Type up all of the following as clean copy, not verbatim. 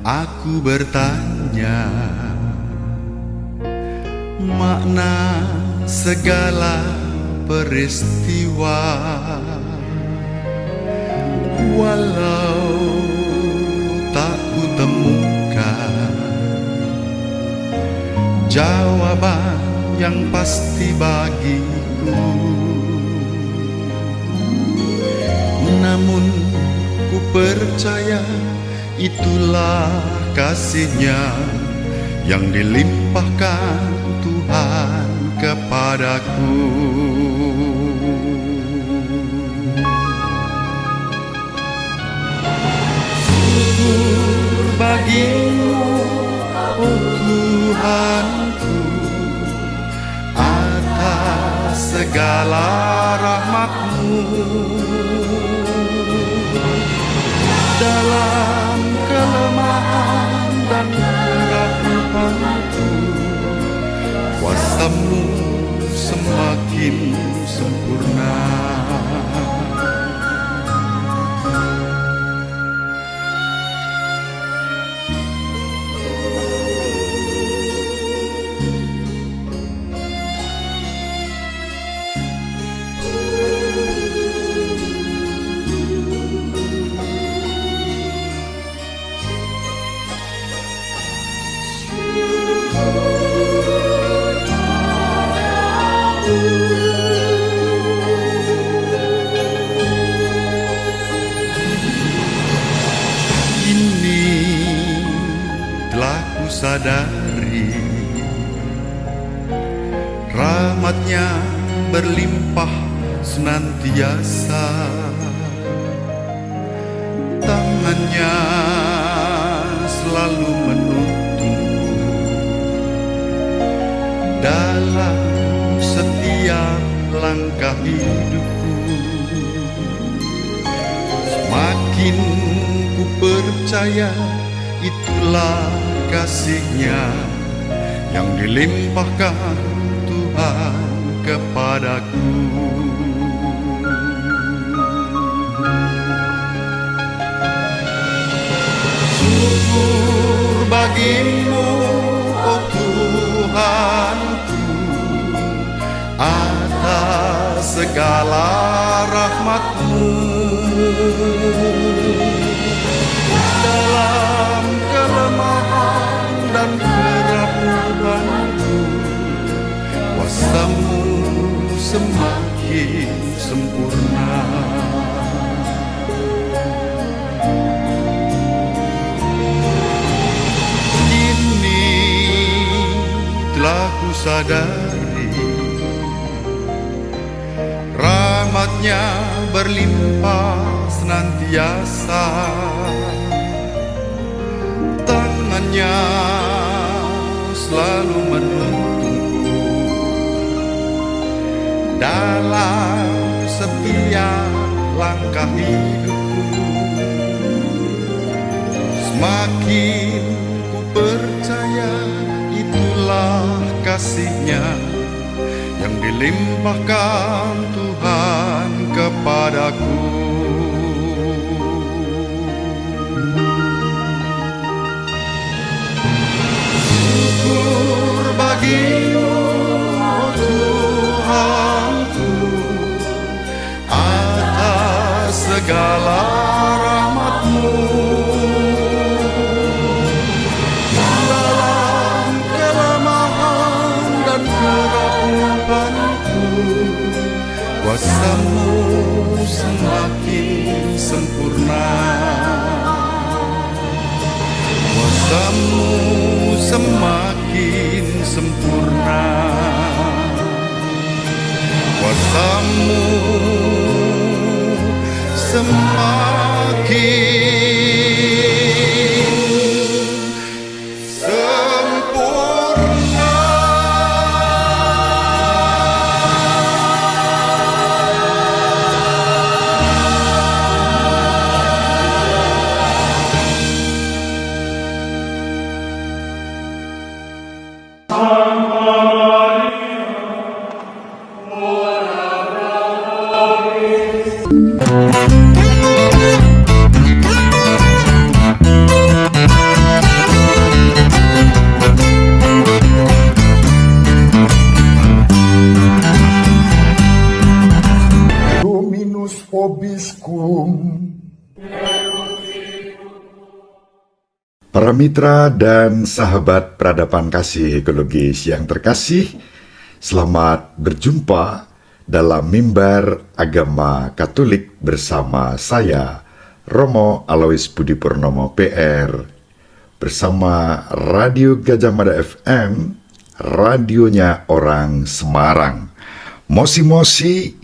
Aku bertanya makna segala peristiwa, walau tak kutemukan jawaban yang pasti bagiku. Namun ku percaya itulah kasih-Nya yang dilimpahkan Tuhan kepadaku. Syukur bagimu, oh Tuhanku, atas segala rahmat-Mu. Dalam kelemahan dan keraguanku, kuasa-Mu semakin sempurna. Sadari rahmat-Nya berlimpah senantiasa, tangan-Nya selalu menuntun dalam setiap langkah hidupku. Semakin ku percaya itulah kasih-Nya yang dilimpahkan Tuhan kepadaku. Syukur bagimu, oh Tuhanku, atas segala rahmat-Mu. Dalam kelemahan dan keraguanku, kuasa-Mu semakin sempurna. Kini telah ku sadari rahmat-Nya berlimpah senantiasa, tangan-Nya selalu menuntunku dalam setiap langkah hidupku. Semakin ku percaya itulah kasih-Nya yang dilimpahkan Tuhan kepadaku. Syukur bagimu, oh Tuhanku, atas segala rahmat-Mu. Dalam kelemahan dan keraguanku, kuasa-Mu semakin sempurna. Kuasa-Mu semakin sempurna. Kuasa-Mu semakin sempurna. Para mitra dan sahabat peradaban kasih ekologis yang terkasih, selamat berjumpa dalam mimbar agama Katolik bersama saya, Romo Alois Budi Purnomo PR, bersama Radio Gajah Mada FM, radionya orang Semarang. Mosi-mosi,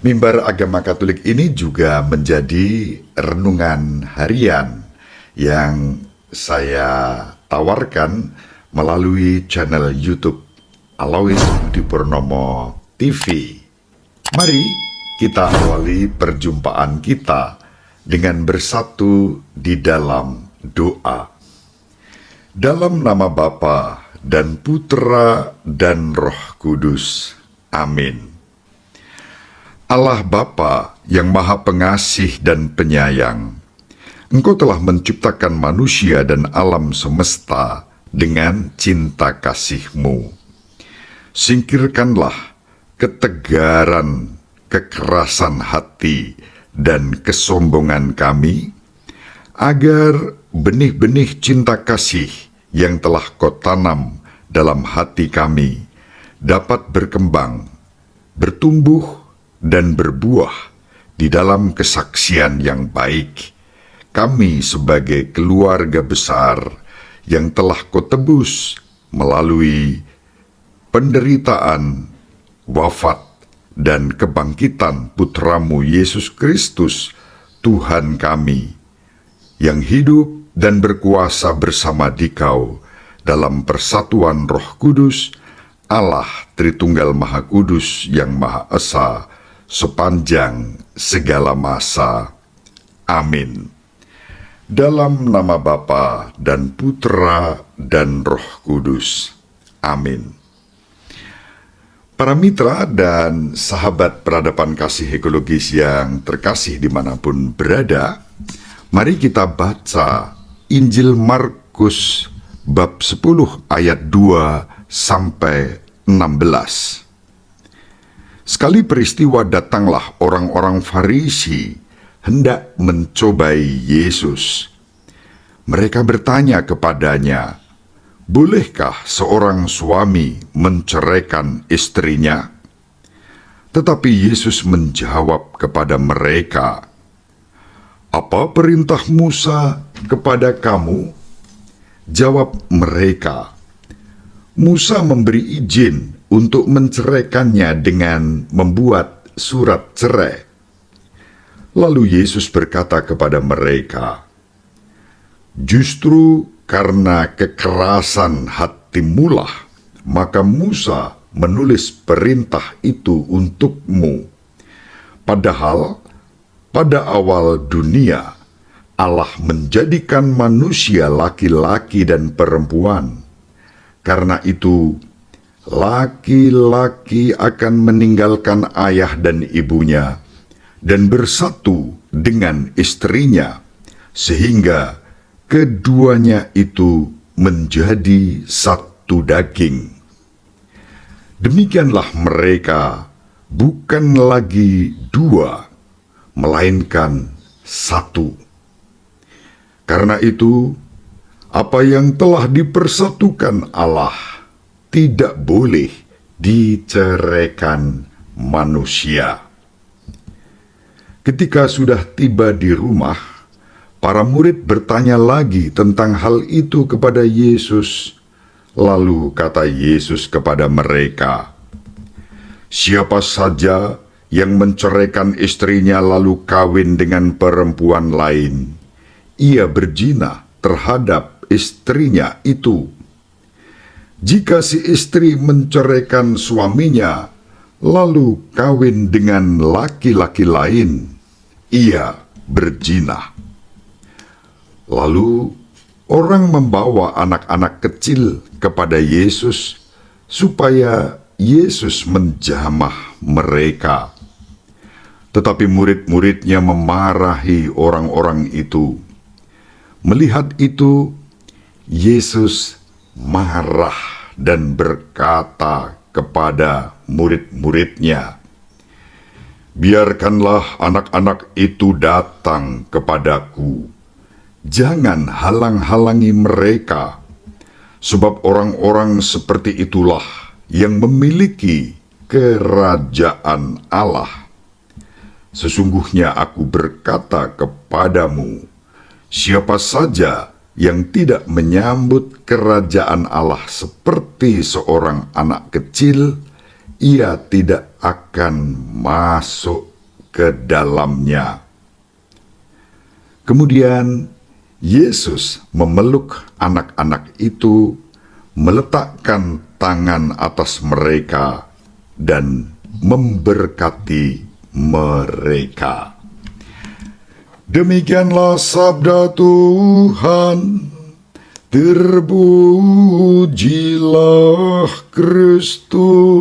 mimbar agama Katolik ini juga menjadi renungan harian yang saya tawarkan melalui channel YouTube Alois Budi Purnomo TV. Mari kita awali perjumpaan kita dengan bersatu di dalam doa. Dalam nama Bapa dan Putra dan Roh Kudus. Amin. Allah Bapa yang Maha Pengasih dan Penyayang, Engkau telah menciptakan manusia dan alam semesta dengan cinta kasih-Mu. Singkirkanlah ketegaran, kekerasan hati, dan kesombongan kami, agar benih-benih cinta kasih yang telah Kau tanam dalam hati kami dapat berkembang, bertumbuh, dan berbuah di dalam kesaksian yang baik. Kami sebagai keluarga besar yang telah Kau tebus melalui penderitaan, wafat, dan kebangkitan Putra-Mu Yesus Kristus, Tuhan kami, yang hidup dan berkuasa bersama Dikau dalam persatuan Roh Kudus, Allah Tritunggal Maha Kudus yang Maha Esa, sepanjang segala masa. Amin. Dalam nama Bapa dan Putra dan Roh Kudus. Amin. Para mitra dan sahabat peradaban kasih ekologis yang terkasih dimanapun berada, mari kita baca Injil Markus bab 10 ayat 2 sampai 16. Sekali peristiwa datanglah orang-orang Farisi hendak mencobai Yesus. Mereka bertanya kepadanya, "Bolehkah seorang suami menceraikan istrinya?" Tetapi Yesus menjawab kepada mereka, "Apa perintah Musa kepada kamu?" Jawab mereka, "Musa memberi izin untuk menceraikannya dengan membuat surat cerai." Lalu Yesus berkata kepada mereka, "Justru karena kekerasan hatimulah, maka Musa menulis perintah itu untukmu. Padahal pada awal dunia, Allah menjadikan manusia laki-laki dan perempuan. Karena itu, laki-laki akan meninggalkan ayah dan ibunya dan bersatu dengan istrinya, sehingga keduanya itu menjadi satu daging. Demikianlah mereka bukan lagi dua, melainkan satu. Karena itu, apa yang telah dipersatukan Allah tidak boleh diceraikan manusia." Ketika sudah tiba di rumah, para murid bertanya lagi tentang hal itu kepada Yesus. Lalu kata Yesus kepada mereka, "Siapa saja yang menceraikan istrinya lalu kawin dengan perempuan lain, ia berzina terhadap istrinya itu. Jika si istri menceraikan suaminya, lalu kawin dengan laki-laki lain, ia berzina." Lalu orang membawa anak-anak kecil kepada Yesus supaya Yesus menjamah mereka. Tetapi murid-muridnya memarahi orang-orang itu. Melihat itu, Yesus marah dan berkata kepada murid-muridnya, "Biarkanlah anak-anak itu datang kepadaku, Jangan halang-halangi mereka, sebab orang-orang seperti itulah yang memiliki kerajaan Allah. Sesungguhnya aku berkata kepadamu, siapa saja yang tidak menyambut kerajaan Allah seperti seorang anak kecil, ia tidak akan masuk ke dalamnya. Kemudian Yesus memeluk anak-anak itu, meletakkan tangan atas mereka, dan memberkati mereka. Demikianlah sabda Tuhan. Terpujilah Kristus.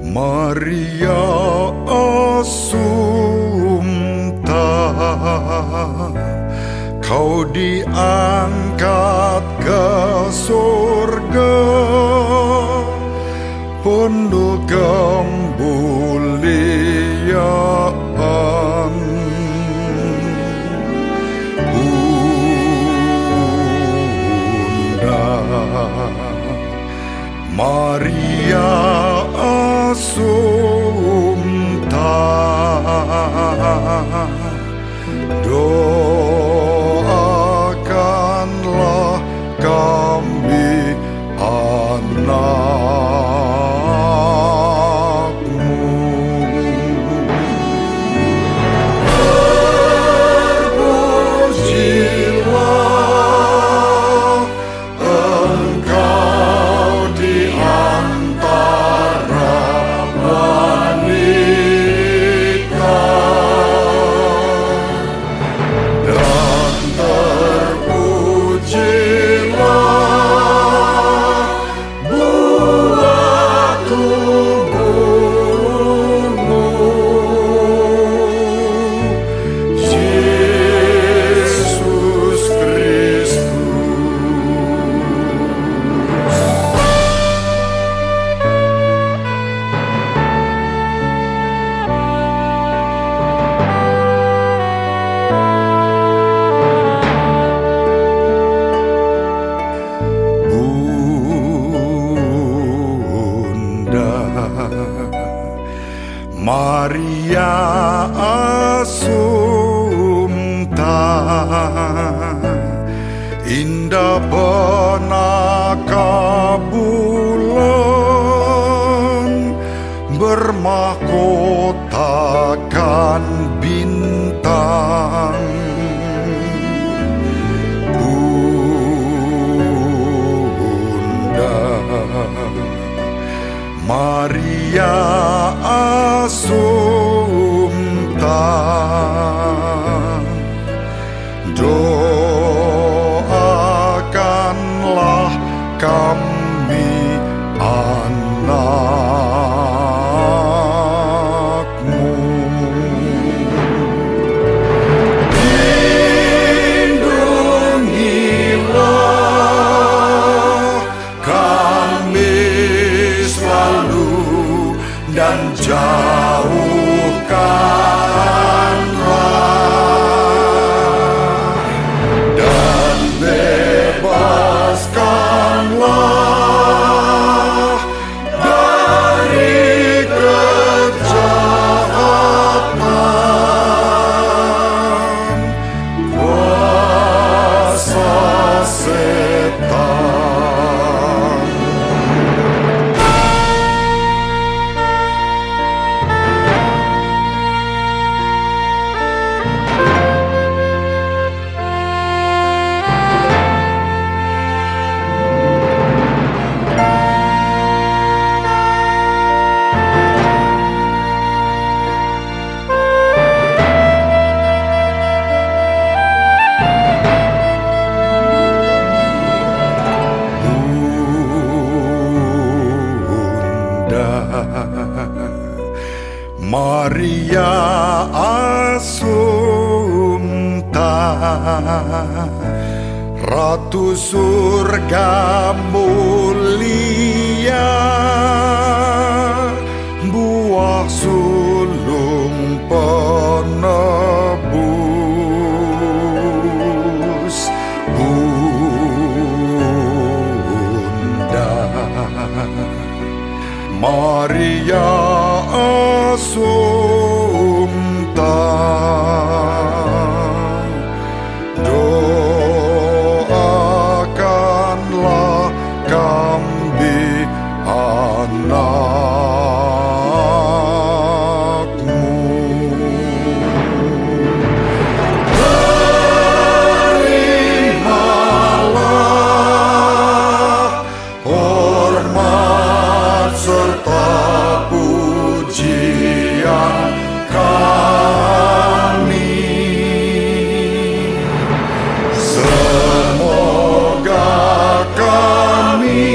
Maria Assumpta, kau diangkat ke surga, penuh kemuliaan. Bunda Maria Assumpta, doakanlah kami anakmu. Terpujilah Engkau di antara wanita, Assunta, Ratu surga mulia, buah sulung penebus, Bunda Maria Assunta, doakanlah kami anakmu. Terimalah hormat serta pujian kami. Semoga kami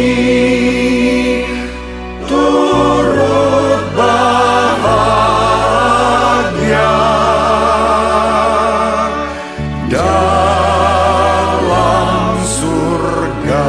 turut bahagia dalam surga.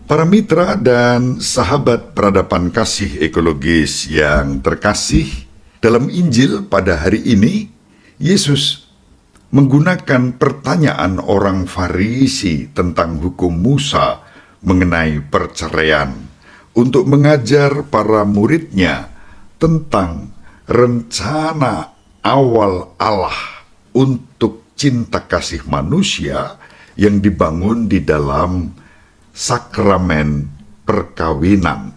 Para mitra dan sahabat peradaban kasih ekologis yang terkasih, dalam Injil pada hari ini, Yesus menggunakan pertanyaan orang Farisi tentang hukum Musa mengenai perceraian untuk mengajar para muridnya tentang rencana awal Allah untuk cinta kasih manusia yang dibangun di dalam sakramen perkawinan.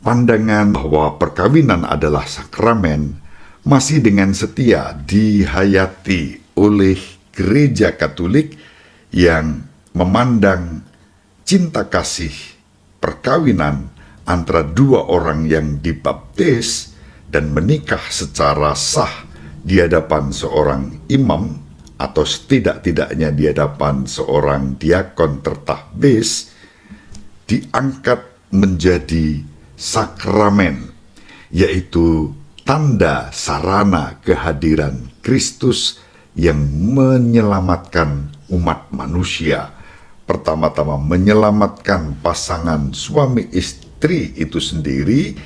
Pandangan bahwa perkawinan adalah sakramen masih dengan setia dihayati oleh Gereja Katolik yang memandang cinta kasih perkawinan antara dua orang yang dibaptis dan menikah secara sah di hadapan seorang imam atau setidak-tidaknya di hadapan seorang diakon tertahbis, diangkat menjadi sakramen, yaitu tanda sarana kehadiran Kristus yang menyelamatkan umat manusia. Pertama-tama menyelamatkan pasangan suami istri itu sendiri,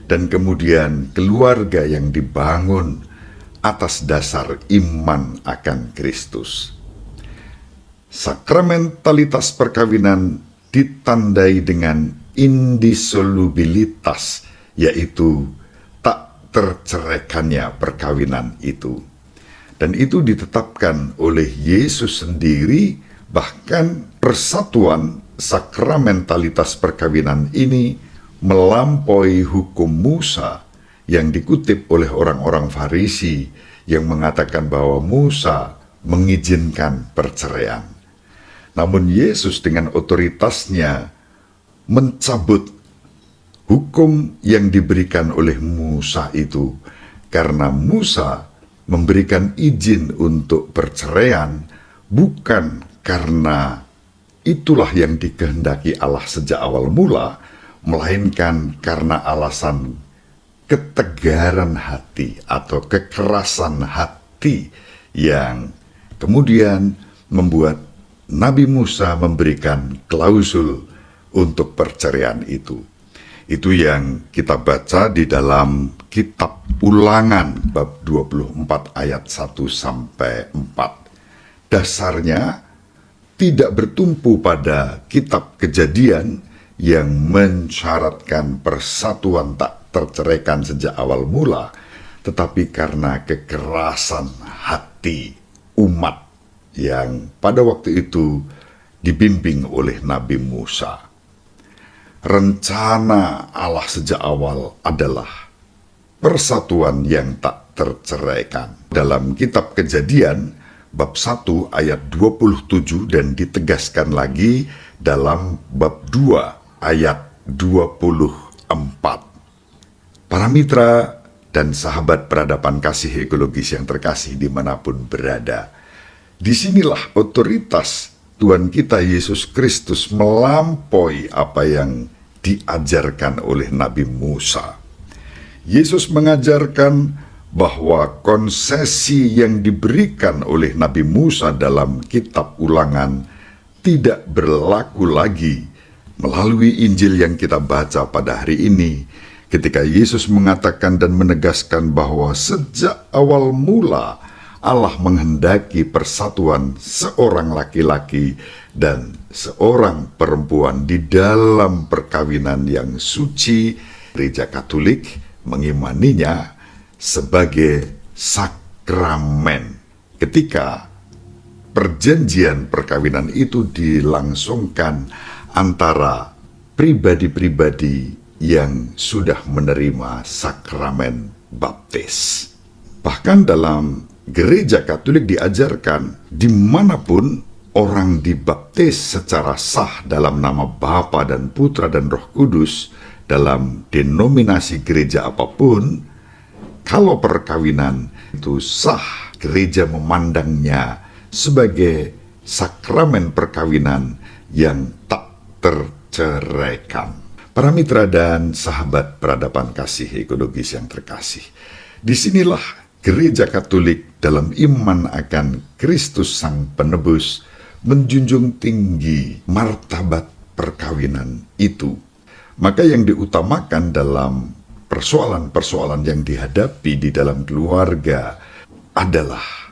dan kemudian keluarga yang dibangun atas dasar iman akan Kristus. Sakramentalitas perkawinan ditandai dengan indissolubilitas, yaitu tak terceraikannya perkawinan itu. Dan itu ditetapkan oleh Yesus sendiri, bahkan persatuan sakramentalitas perkawinan ini melampaui hukum Musa yang dikutip oleh orang-orang Farisi yang mengatakan bahwa Musa mengizinkan perceraian. Namun Yesus dengan otoritasnya mencabut hukum yang diberikan oleh Musa itu, karena Musa memberikan izin untuk perceraian bukan karena itulah yang dikehendaki Allah sejak awal mula, melainkan karena alasan ketegaran hati atau kekerasan hati yang kemudian membuat Nabi Musa memberikan klausul untuk perceraian itu. Itu yang kita baca di dalam kitab Ulangan bab 24 ayat 1-4. Dasarnya tidak bertumpu pada kitab Kejadian yang mensyaratkan persatuan tak terceraikan sejak awal mula, tetapi karena kekerasan hati umat yang pada waktu itu dibimbing oleh Nabi Musa. Rencana Allah sejak awal adalah persatuan yang tak terceraikan. Dalam kitab Kejadian bab 1 ayat 27 dan ditegaskan lagi dalam bab 2 ayat 24. Para mitra dan sahabat peradaban kasih ekologis yang terkasih dimanapun berada. Disinilah otoritas Tuhan kita Yesus Kristus melampaui apa yang diajarkan oleh Nabi Musa. Yesus mengajarkan bahwa konsesi yang diberikan oleh Nabi Musa dalam kitab Ulangan tidak berlaku lagi melalui Injil yang kita baca pada hari ini, ketika Yesus mengatakan dan menegaskan bahwa sejak awal mula Allah menghendaki persatuan seorang laki-laki dan seorang perempuan di dalam perkawinan yang suci. Gereja Katolik mengimaninya sebagai sakramen. Ketika perjanjian perkawinan itu dilangsungkan antara pribadi-pribadi yang sudah menerima sakramen baptis. Bahkan dalam Gereja Katolik diajarkan dimanapun orang dibaptis secara sah dalam nama Bapa dan Putra dan Roh Kudus dalam denominasi gereja apapun, kalau perkawinan itu sah, gereja memandangnya sebagai sakramen perkawinan yang tak terceraikan. Para mitra dan sahabat peradaban kasih ekologis yang terkasih, disinilah Gereja Katolik dalam iman akan Kristus Sang Penebus menjunjung tinggi martabat perkawinan itu. Maka yang diutamakan dalam persoalan-persoalan yang dihadapi di dalam keluarga adalah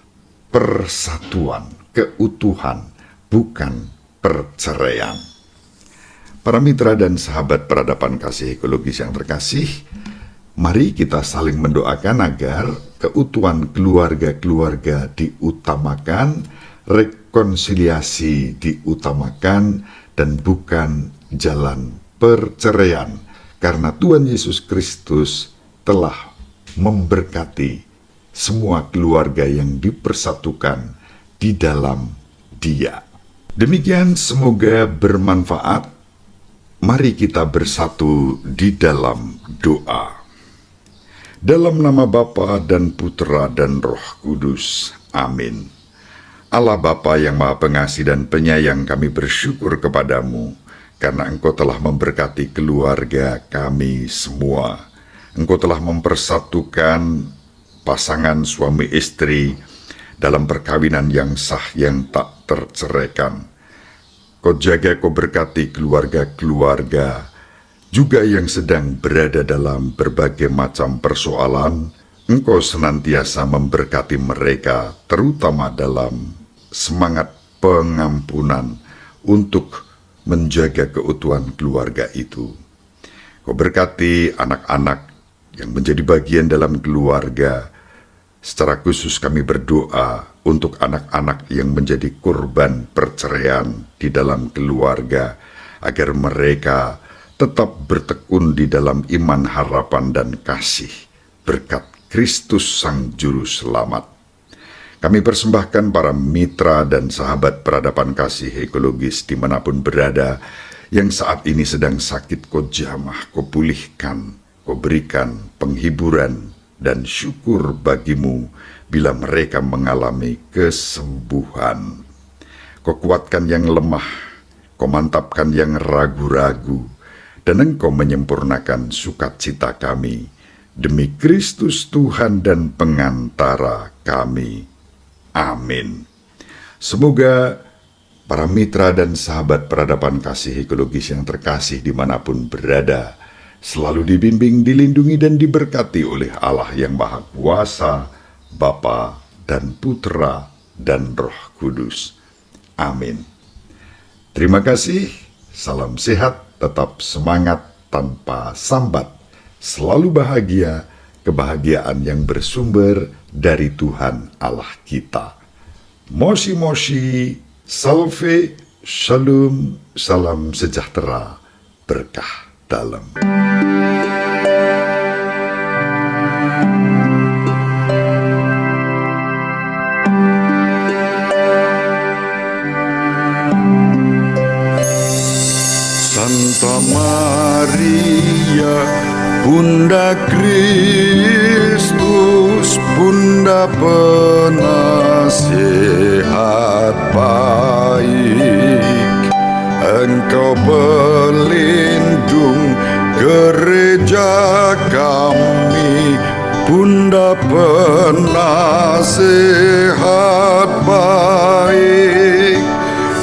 persatuan, keutuhan, bukan perceraian. Para mitra dan sahabat peradaban kasih ekologis yang terkasih, mari kita saling mendoakan agar keutuhan keluarga-keluarga diutamakan, rekonsiliasi diutamakan, dan bukan jalan perceraian. Karena Tuhan Yesus Kristus telah memberkati semua keluarga yang dipersatukan di dalam Dia. Demikian semoga bermanfaat. Mari kita bersatu di dalam doa. Dalam nama Bapa dan Putra dan Roh Kudus. Amin. Allah Bapa yang Maha Pengasih dan Penyayang, kami bersyukur kepadamu karena Engkau telah memberkati keluarga kami semua. Engkau telah mempersatukan pasangan suami istri dalam perkawinan yang sah yang tak terceraikan. Kau jaga, kau berkati keluarga-keluarga juga yang sedang berada dalam berbagai macam persoalan. Engkau senantiasa memberkati mereka, terutama dalam semangat pengampunan untuk menjaga keutuhan keluarga itu. Kau berkati anak-anak yang menjadi bagian dalam keluarga. Secara khusus kami berdoa untuk anak-anak yang menjadi korban perceraian di dalam keluarga, agar mereka tetap bertekun di dalam iman, harapan, dan kasih berkat Kristus Sang Juru Selamat. Kami persembahkan para mitra dan sahabat peradaban kasih ekologis dimanapun berada, yang saat ini sedang sakit, kau jamah, kau pulihkan, kau berikan penghiburan dan syukur bagimu bila mereka mengalami kesembuhan. Kau kuatkan yang lemah, kau mantapkan yang ragu-ragu, dan Engkau menyempurnakan sukacita kami demi Kristus Tuhan dan pengantara kami. Amin. Semoga para mitra dan sahabat peradaban kasih ekologis yang terkasih dimanapun berada selalu dibimbing, dilindungi, dan diberkati oleh Allah yang Maha Kuasa, Bapa dan Putra dan Roh Kudus. Amin. Terima kasih, salam sehat, tetap semangat tanpa sambat, selalu bahagia, kebahagiaan yang bersumber dari Tuhan Allah kita. Moshi Moshi, Salve, Shalom, salam sejahtera, berkah dalam. Santa Maria, Bunda Kristus, Bunda penasehat baik, Engkau pelindung gereja kami. Bunda penasehat baik,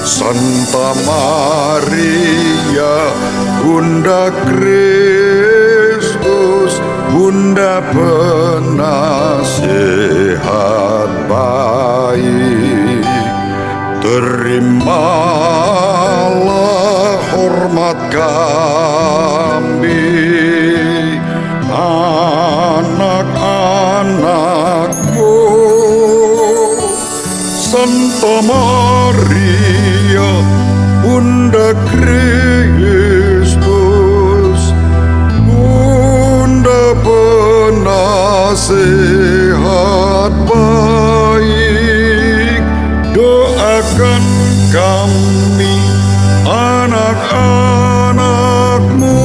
Santa Maria, Bunda Kristus, Bunda penasehat baik. Terimalah hormat kami, anak-anakmu, Santa Maria, Bunda Kristus, Bunda penasehat baik, doakan kami anak-anakmu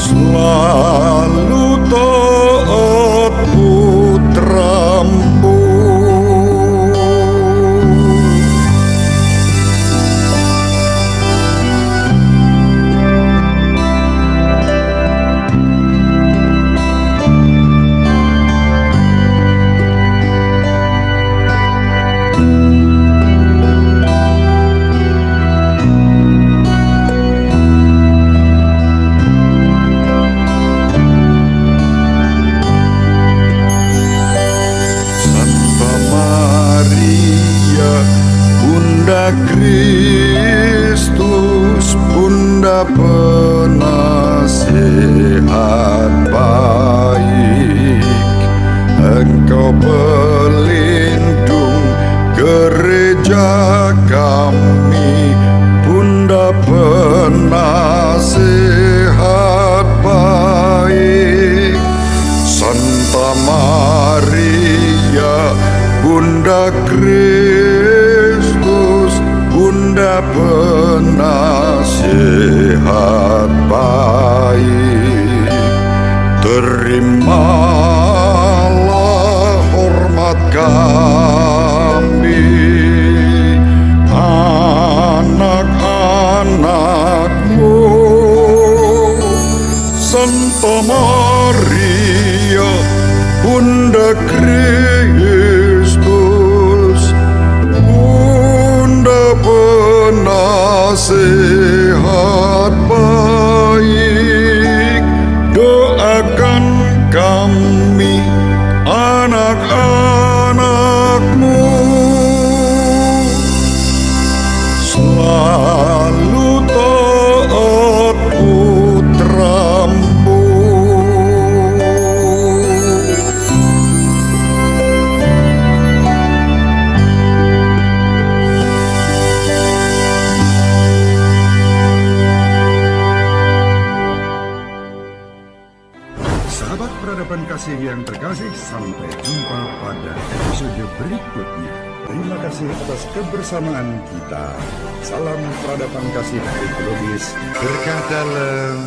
selalu taat putramu. Kristus, Bunda penasehat baik, Engkau pelindung gereja kami. Bunda penasehat baik, Santa Maria, Bunda Kristus, Bunda penasehat baik. Terimalah hormat kami, anak-anakmu, Santa Maria, Bunda Kristus, Bunda penasehat baik, doakan kami anak-anakmu selalu taat putramu. Sahabat peradaban kasih yang terkasih, sampai jumpa pada episode berikutnya. Terima kasih atas kebersamaan kita. Salam peradaban kasih ekologis. Berkah dalam